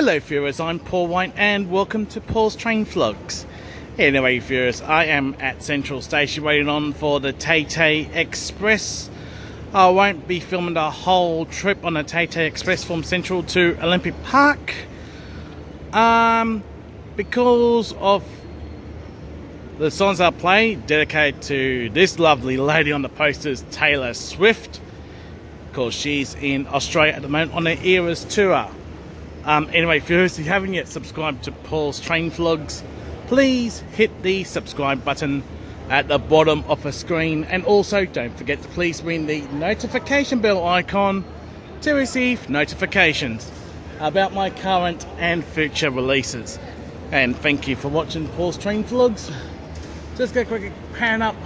Hello viewers, I'm Paul White and welcome to Paul's Train Vlogs. Anyway viewers, I am at Central Station waiting on for the Tay Tay Express. I won't be filming the whole trip on the Tay Tay Express from Central to Olympic Park. Because of the songs I play dedicated to this lovely lady on the posters, Taylor Swift. Because she's in Australia at the moment on the Eras tour. Anyway, viewers, if you haven't yet subscribed to Paul's Train Vlogs, please hit the subscribe button at the bottom of the screen, and also don't forget to please ring the notification bell icon to receive notifications about my current and future releases. And thank you for watching Paul's Train Vlogs. Just go quickly pan up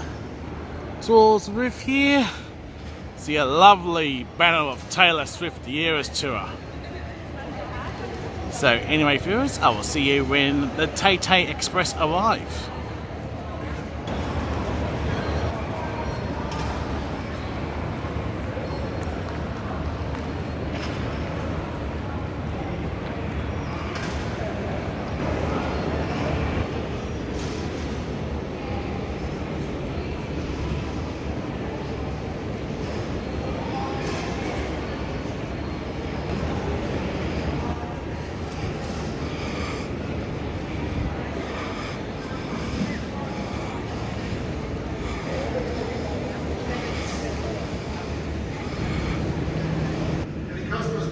towards the roof here. See a lovely banner of Taylor Swift, the Eras tour. So anyway viewers, I will see you when the Tay Tay Express arrive.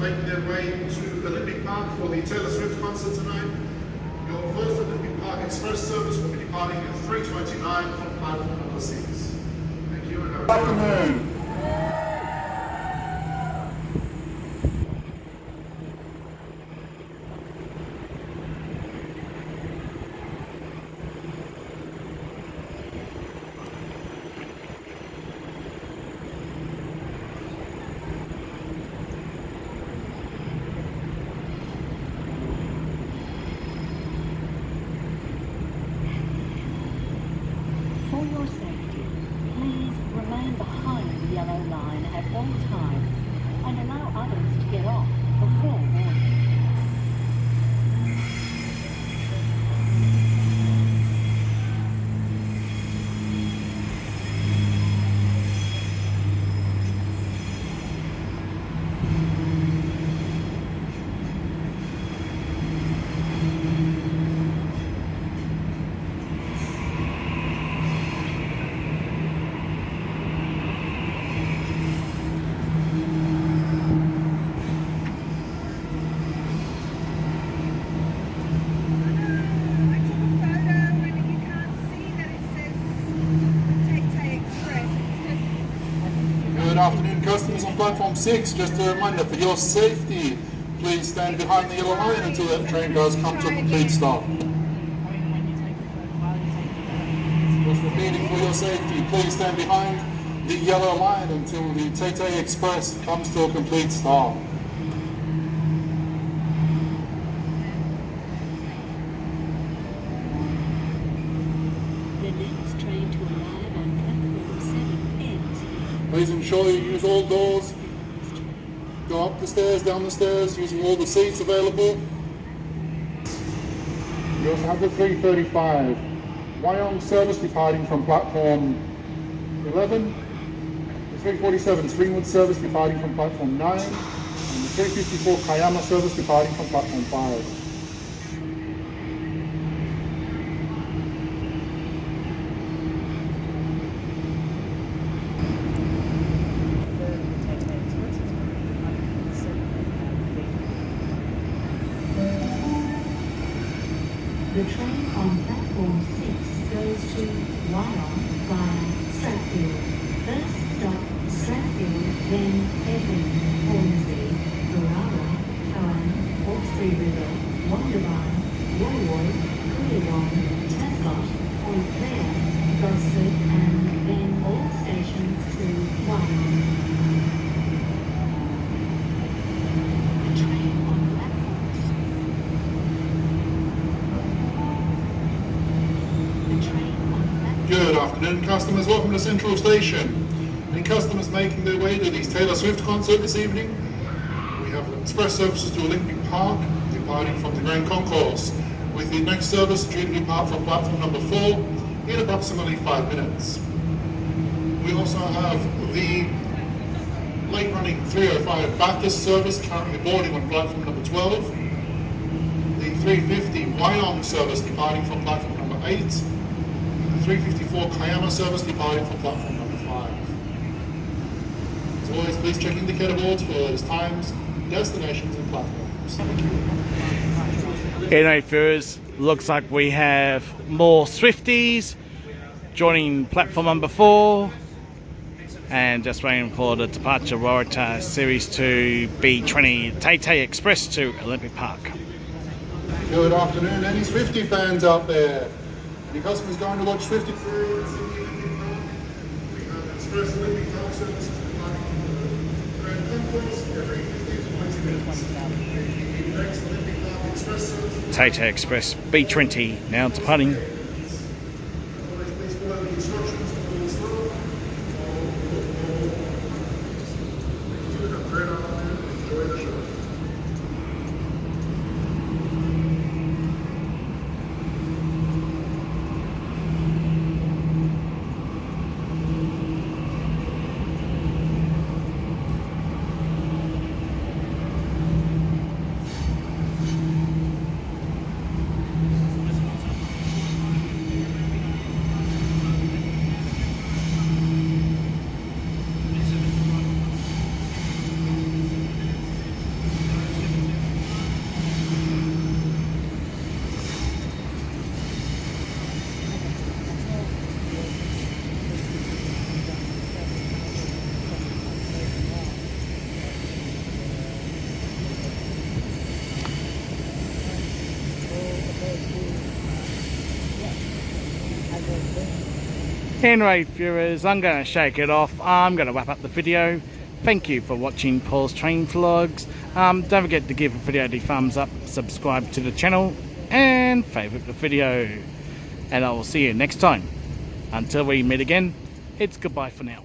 Making their way to Olympic Park for the Taylor Swift concert tonight. Your first Olympic Park Express service will be departing at 3:29 from platform number 6. Thank you and have a good afternoon. For your safety, please remain behind the yellow line at all times and allow others to get off before boarding. Good afternoon, customers on platform 6. Just a reminder, for your safety, please stand behind the yellow line until that train does come to a complete stop. Just repeating, for your safety, please stand behind the yellow line until the Tay Tay Express comes to a complete stop. The next train to arrive on platform 7 is... Please ensure you use all doors. Go up the stairs, down the stairs, using all the seats available. You also have the 3:35 Wyong service departing from platform 11. The 3:47 Springwood service departing from platform 9. And the 3:54 Kayama service departing from platform 5. The train on platform 6 goes to Wyong via Stratfield. First stop Stratfield, then Epping, Hornsey, Carrara, Cowan, Hawkesbury River, Wondabyne, Woy Woy, Coolewong, Tascott, Point Clare, Gosford, and then all stations to Wyong. The train on platform 6. Good afternoon, customers. Welcome to Central Station. Any customers making their way to the Taylor Swift concert this evening? We have express services to Olympic Park, departing from the Grand Concourse, with the next service due to depart from platform number 4 in approximately 5 minutes. We also have the late running 305 Bathurst service currently boarding on platform number 12, the 350 Wyong service departing from platform number 8, and the 354 Kiama service departing from platform number 5. As always, please check indicator boards for the latest times, destinations and platforms. Anyway, viewers, looks like we have more Swifties joining platform number 4, and just waiting for the departure Waratah Series 2 B20 Tay Tay Express to Olympic Park. Good afternoon, any Swiftie fans out there? Any customers going to watch Swiftie? We have Express Olympic Park services departing from the Grand Concourse every 15 to 20 minutes. The next Olympic Park Express service. Tay Tay Express B20 now departing. Please follow the instructions on the store. Have a great afternoon. Enjoy the show. Anyway, viewers, I'm going to shake it off. I'm going to wrap up the video. Thank you for watching Paul's Train Vlogs. Don't forget to give the video a thumbs up, subscribe to the channel, and favourite the video. And I will see you next time. Until we meet again, it's goodbye for now.